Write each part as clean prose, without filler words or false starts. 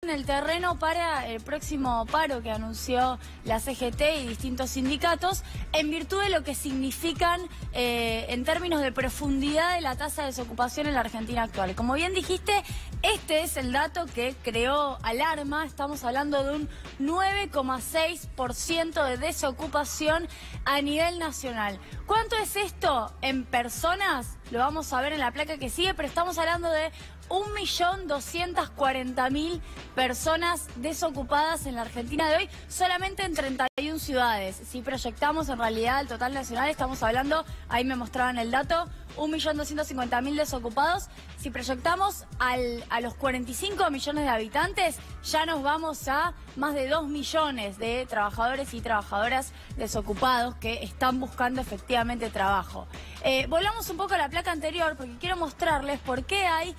En el terreno para el próximo paro que anunció la CGT y distintos sindicatos, en virtud de lo que significan en términos de profundidad de la tasa de desocupación en la Argentina actual. Como bien dijiste, este es el dato que creó alarma. Estamos hablando de un 9,6% de desocupación a nivel nacional. ¿Cuánto es esto en personas? Lo vamos a ver en la placa que sigue, pero estamos hablando de 1.240.000 personas desocupadas en la Argentina de hoy, solamente en 31 ciudades. Si proyectamos en realidad el total nacional, estamos hablando, ahí me mostraban el dato, 1.250.000 desocupados. Si proyectamos a los 45 millones de habitantes, ya nos vamos a más de 2 millones de trabajadores y trabajadoras desocupados que están buscando efectivamente trabajo. Volvamos un poco a la placa anterior porque quiero mostrarles por qué hay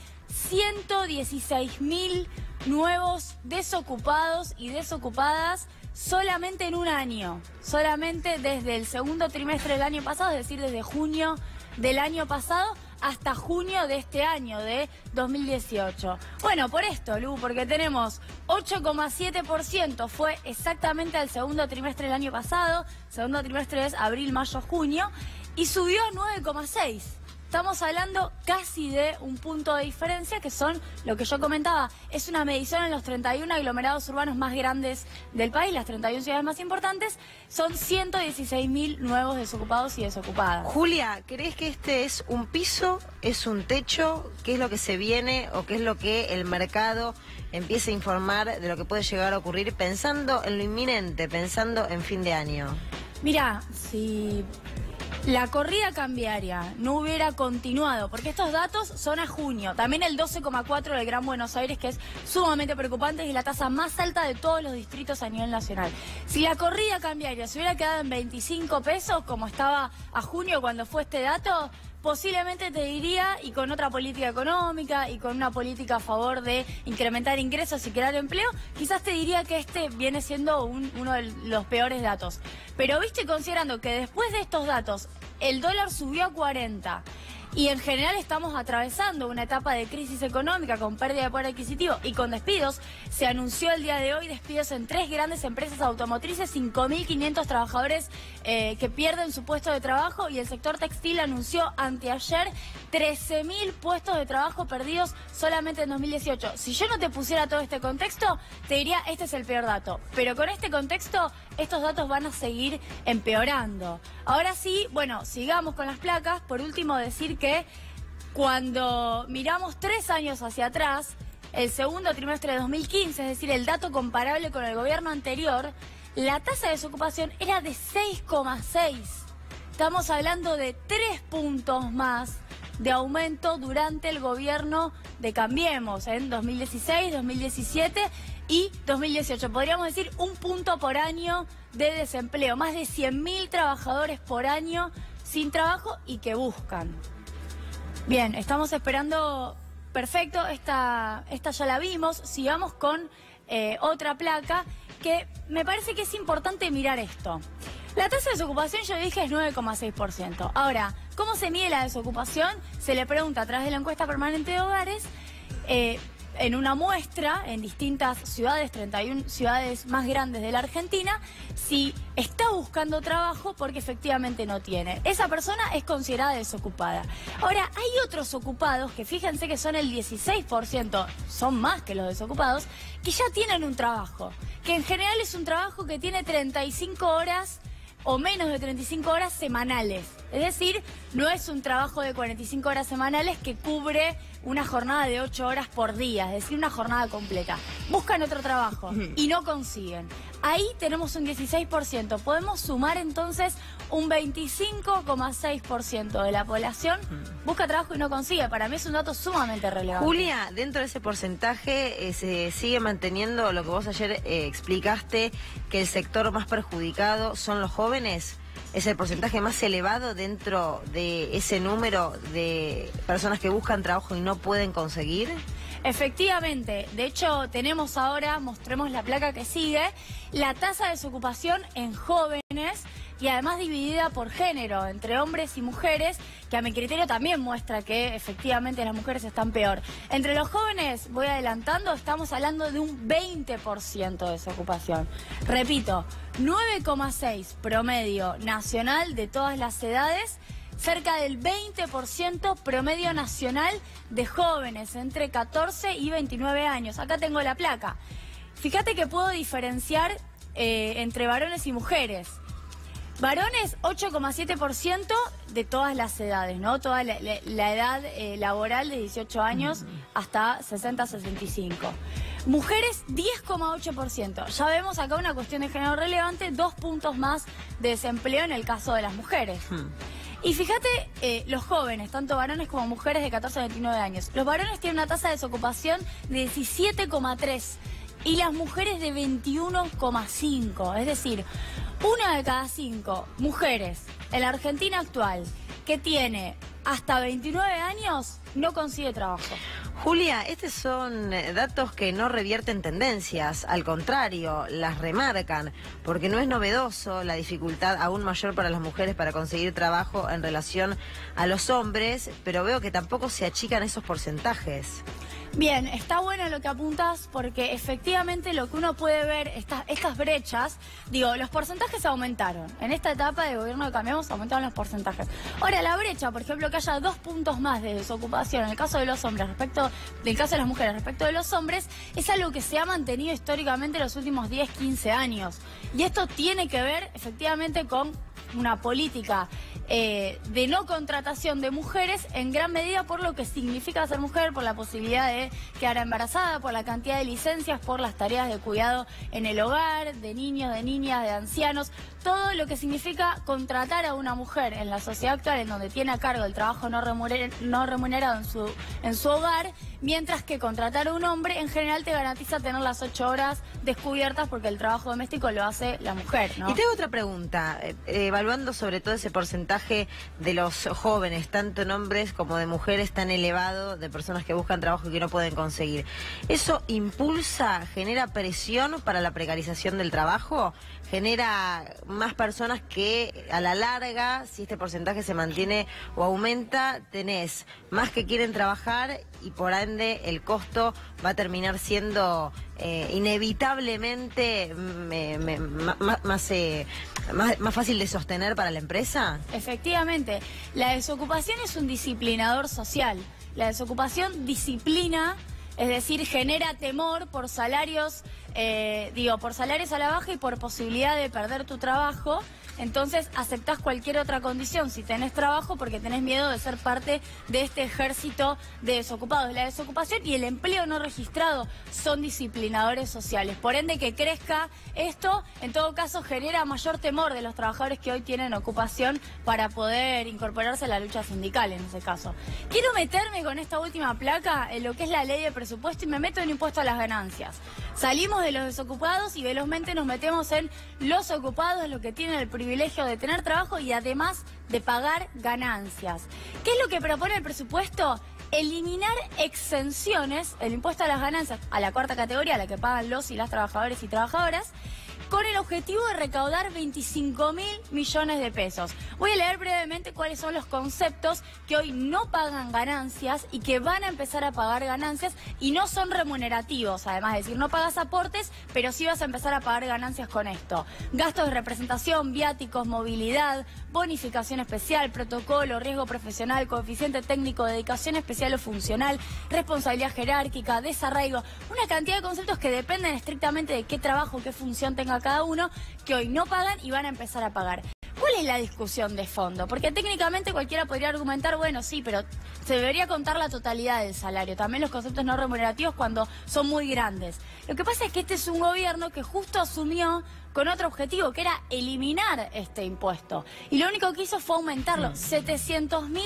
116.000 nuevos desocupados y desocupadas solamente en un año, solamente desde el segundo trimestre del año pasado, es decir, desde junio del año pasado hasta junio de este año, de 2018. Bueno, por esto, Lu, porque tenemos 8,7%, fue exactamente al segundo trimestre del año pasado, segundo trimestre es abril, mayo, junio, y subió a 9,6%. Estamos hablando casi de un punto de diferencia, que son, lo que yo comentaba, es una medición en los 31 aglomerados urbanos más grandes del país, las 31 ciudades más importantes, son 116.000 nuevos desocupados y desocupadas. Julia, ¿crees que este es un piso, es un techo? ¿Qué es lo que se viene o qué es lo que el mercado empieza a informar de lo que puede llegar a ocurrir pensando en lo inminente, pensando en fin de año? Mirá, si la corrida cambiaria no hubiera continuado, porque estos datos son a junio, también el 12,4 del Gran Buenos Aires, que es sumamente preocupante y es la tasa más alta de todos los distritos a nivel nacional. Si la corrida cambiaria se hubiera quedado en 25 pesos, como estaba a junio cuando fue este dato, posiblemente te diría, y con otra política económica y con una política a favor de incrementar ingresos y crear empleo, quizás te diría que este viene siendo uno de los peores datos. Pero viste, considerando que después de estos datos el dólar subió a 40 y en general estamos atravesando una etapa de crisis económica con pérdida de poder adquisitivo y con despidos, se anunció el día de hoy despidos en 3 grandes empresas automotrices, 5.500 trabajadores que pierden su puesto de trabajo, y el sector textil anunció anteayer 13.000 puestos de trabajo perdidos solamente en 2018. Si yo no te pusiera todo este contexto, te diría este es el peor dato, pero con este contexto estos datos van a seguir empeorando. Ahora sí, bueno, sigamos con las placas. Por último, decir que cuando miramos 3 años hacia atrás, el segundo trimestre de 2015, es decir, el dato comparable con el gobierno anterior, la tasa de desocupación era de 6,6. Estamos hablando de 3 puntos más de aumento durante el gobierno de Cambiemos, en 2016, 2017 y 2018. Podríamos decir 1 punto por año de desempleo, más de 100.000 trabajadores por año sin trabajo y que buscan. Bien, estamos esperando, perfecto, esta ya la vimos. Sigamos con otra placa que me parece que es importante mirar esto. La tasa de desocupación, yo dije, es 9,6%. Ahora, ¿cómo se mide la desocupación? Se le pregunta a través de la encuesta permanente de hogares, en una muestra en distintas ciudades, 31 ciudades más grandes de la Argentina, si está buscando trabajo porque efectivamente no tiene. Esa persona es considerada desocupada. Ahora, hay otros ocupados, que fíjense que son el 16%, son más que los desocupados, que ya tienen un trabajo, que en general es un trabajo que tiene 35 horas o menos de 35 horas semanales. Es decir, no es un trabajo de 45 horas semanales que cubre una jornada de 8 horas por día, es decir, una jornada completa. Buscan otro trabajo y no consiguen. Ahí tenemos un 16%. Podemos sumar entonces un 25,6% de la población busca trabajo y no consigue. Para mí es un dato sumamente relevante. Julia, dentro de ese porcentaje se sigue manteniendo lo que vos ayer explicaste, que el sector más perjudicado son los jóvenes. ¿Es el porcentaje más elevado dentro de ese número de personas que buscan trabajo y no pueden conseguir? Efectivamente, de hecho tenemos ahora, mostremos la placa que sigue, la tasa de desocupación en jóvenes y además dividida por género, entre hombres y mujeres, que a mi criterio también muestra que efectivamente las mujeres están peor. Entre los jóvenes, voy adelantando, estamos hablando de un 20% de desocupación. Repito, 9,6 promedio nacional de todas las edades, cerca del 20% promedio nacional de jóvenes entre 14 y 29 años. Acá tengo la placa. Fíjate que puedo diferenciar entre varones y mujeres. Varones, 8,7% de todas las edades, ¿no? Toda la edad laboral de 18 años hasta 60-65. Mujeres, 10,8%. Ya vemos acá una cuestión de género relevante, 2 puntos más de desempleo en el caso de las mujeres. Y fíjate, los jóvenes, tanto varones como mujeres de 14 a 29 años. Los varones tienen una tasa de desocupación de 17,3% y las mujeres de 21,5%. Es decir, 1 de cada 5 mujeres en la Argentina actual que tiene hasta 29 años no consigue trabajo. Julia, estos son datos que no revierten tendencias, al contrario, las remarcan, porque no es novedoso la dificultad aún mayor para las mujeres para conseguir trabajo en relación a los hombres, pero veo que tampoco se achican esos porcentajes. Bien, está bueno lo que apuntas porque efectivamente lo que uno puede ver, estas brechas, digo, los porcentajes aumentaron. En esta etapa de gobierno de Cambiemos aumentaron los porcentajes. Ahora, la brecha, por ejemplo, que haya 2 puntos más de desocupación en el caso de los hombres del caso de las mujeres respecto de los hombres, es algo que se ha mantenido históricamente en los últimos 10, 15 años. Y esto tiene que ver efectivamente con una política de no contratación de mujeres en gran medida por lo que significa ser mujer, por la posibilidad de quedar embarazada, por la cantidad de licencias, por las tareas de cuidado en el hogar, de niños, de niñas, de ancianos, todo lo que significa contratar a una mujer en la sociedad actual en donde tiene a cargo el trabajo no remunerado en su hogar, mientras que contratar a un hombre en general te garantiza tener las 8 horas descubiertas porque el trabajo doméstico lo hace la mujer, ¿no? Y tengo otra pregunta, evaluando sobre todo ese porcentaje de los jóvenes, tanto en hombres como de mujeres, tan elevado de personas que buscan trabajo y que no pueden conseguir. ¿Eso impulsa, genera presión para la precarización del trabajo? ¿Genera más personas que a la larga, si este porcentaje se mantiene o aumenta, tenés más que quieren trabajar y por ende el costo va a terminar siendo inevitablemente más fácil de sostener para la empresa? Efectivamente, la desocupación es un disciplinador social. La desocupación disciplina, es decir, genera temor por salarios, por salarios a la baja y por posibilidad de perder tu trabajo. Entonces aceptás cualquier otra condición si tenés trabajo porque tenés miedo de ser parte de este ejército de desocupados. La desocupación y el empleo no registrado son disciplinadores sociales. Por ende, que crezca esto, en todo caso, genera mayor temor de los trabajadores que hoy tienen ocupación para poder incorporarse a la lucha sindical en ese caso. Quiero meterme con esta última placa en lo que es la ley de presupuesto y me meto en impuesto a las ganancias. Salimos de los desocupados y velozmente nos metemos en los ocupados, los que tienen el privilegio de tener trabajo y además de pagar ganancias. ¿Qué es lo que propone el presupuesto? Eliminar exenciones, el impuesto a las ganancias, a la cuarta categoría, a la que pagan los y las trabajadores y trabajadoras, con el objetivo de recaudar 25.000 millones de pesos. Voy a leer brevemente cuáles son los conceptos que hoy no pagan ganancias y que van a empezar a pagar ganancias y no son remunerativos, además, es decir, no pagas aportes, pero sí vas a empezar a pagar ganancias con esto. Gastos de representación, viáticos, movilidad, bonificación especial, protocolo, riesgo profesional, coeficiente técnico, dedicación especial o funcional, responsabilidad jerárquica, desarraigo, una cantidad de conceptos que dependen estrictamente de qué trabajo, qué función tenga cada uno, que hoy no pagan y van a empezar a pagar. ¿Cuál es la discusión de fondo? Porque técnicamente cualquiera podría argumentar, bueno, sí, pero se debería contar la totalidad del salario, también los conceptos no remunerativos cuando son muy grandes. Lo que pasa es que este es un gobierno que justo asumió con otro objetivo, que era eliminar este impuesto. Y lo único que hizo fue aumentarlo. 700.000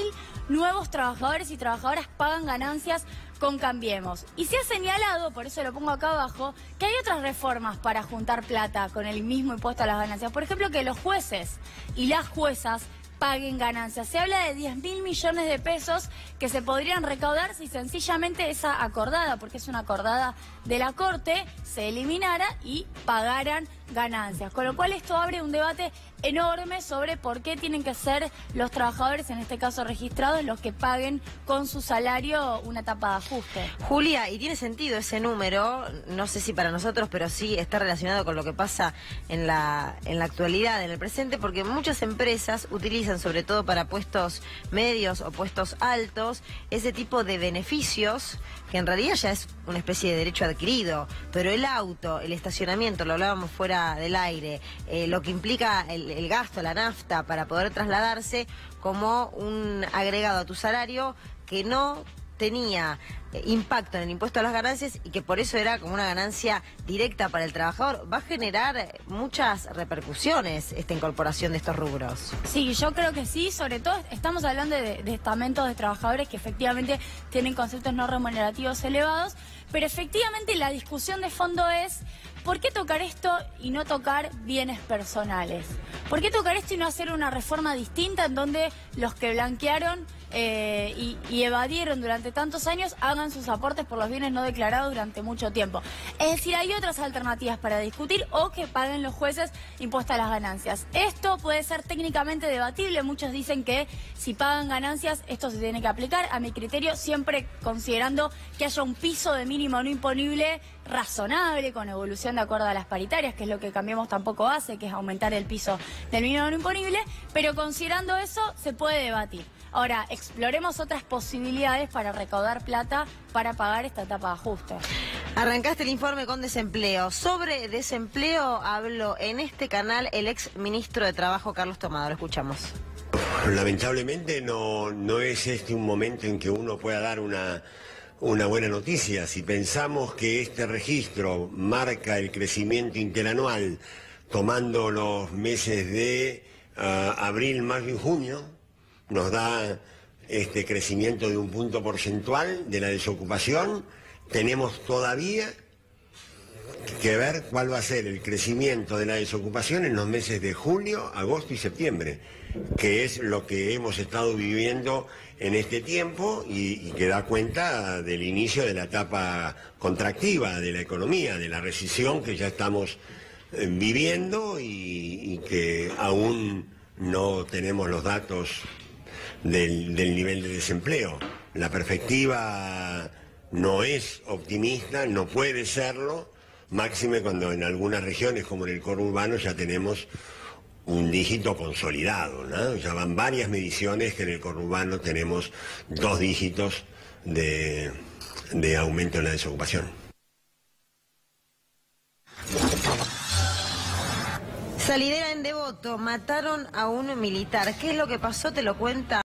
nuevos trabajadores y trabajadoras pagan ganancias con Cambiemos. Y se ha señalado, por eso lo pongo acá abajo, que hay otras reformas para juntar plata con el mismo impuesto a las ganancias. Por ejemplo, que los jueces y las juezas paguen ganancias. Se habla de 10.000 millones de pesos que se podrían recaudar si sencillamente esa acordada, porque es una acordada de la Corte, se eliminara y pagaran ganancias. Con lo cual esto abre un debate enorme sobre por qué tienen que ser los trabajadores, en este caso registrados, los que paguen con su salario una tapa de ajuste. Julia, y tiene sentido ese número, no sé si para nosotros, pero sí está relacionado con lo que pasa en la actualidad, en el presente, porque muchas empresas utilizan, sobre todo para puestos medios o puestos altos, ese tipo de beneficios que en realidad ya es una especie de derecho adquirido, pero el auto, el estacionamiento, lo hablábamos fuera del aire, lo que implica el gasto, la nafta para poder trasladarse como un agregado a tu salario que no tenía impacto en el impuesto a las ganancias y que por eso era como una ganancia directa para el trabajador, va a generar muchas repercusiones esta incorporación de estos rubros. Sí, yo creo que sí, sobre todo estamos hablando de estamentos de trabajadores que efectivamente tienen conceptos no remunerativos elevados, pero efectivamente la discusión de fondo es ¿por qué tocar esto y no tocar bienes personales? ¿Por qué tocar esto y no hacer una reforma distinta en donde los que blanquearon y evadieron durante tantos años hagan sus aportes por los bienes no declarados durante mucho tiempo? Es decir, hay otras alternativas para discutir o que paguen los jueces impuestas a las ganancias. Esto puede ser técnicamente debatible. Muchos dicen que si pagan ganancias esto se tiene que aplicar. A mi criterio, siempre considerando que haya un piso de mínimo no imponible razonable, con evolución de acuerdo a las paritarias, que es lo que Cambiemos tampoco hace, que es aumentar el piso del mínimo no imponible, pero considerando eso se puede debatir. Ahora, exploremos otras posibilidades para recaudar plata para pagar esta etapa de ajuste. Arrancaste el informe con desempleo. Sobre desempleo habló en este canal el ex ministro de Trabajo, Carlos Tomado. Lo escuchamos. Lamentablemente no es este un momento en que uno pueda dar una buena noticia. Si pensamos que este registro marca el crecimiento interanual tomando los meses de abril, mayo y junio, nos da este crecimiento de un punto porcentual de la desocupación. Tenemos todavía que ver cuál va a ser el crecimiento de la desocupación en los meses de julio, agosto y septiembre, que es lo que hemos estado viviendo en este tiempo y que da cuenta del inicio de la etapa contractiva de la economía, de la recesión que ya estamos viviendo y que aún no tenemos los datos del nivel de desempleo. La perspectiva no es optimista, no puede serlo, máxime cuando en algunas regiones como en el conurbano ya tenemos un dígito consolidado, ¿no? Ya van varias mediciones que en el conurbano tenemos 2 dígitos de aumento en la desocupación. Salidera en Devoto, mataron a un militar. ¿Qué es lo que pasó? Te lo cuenta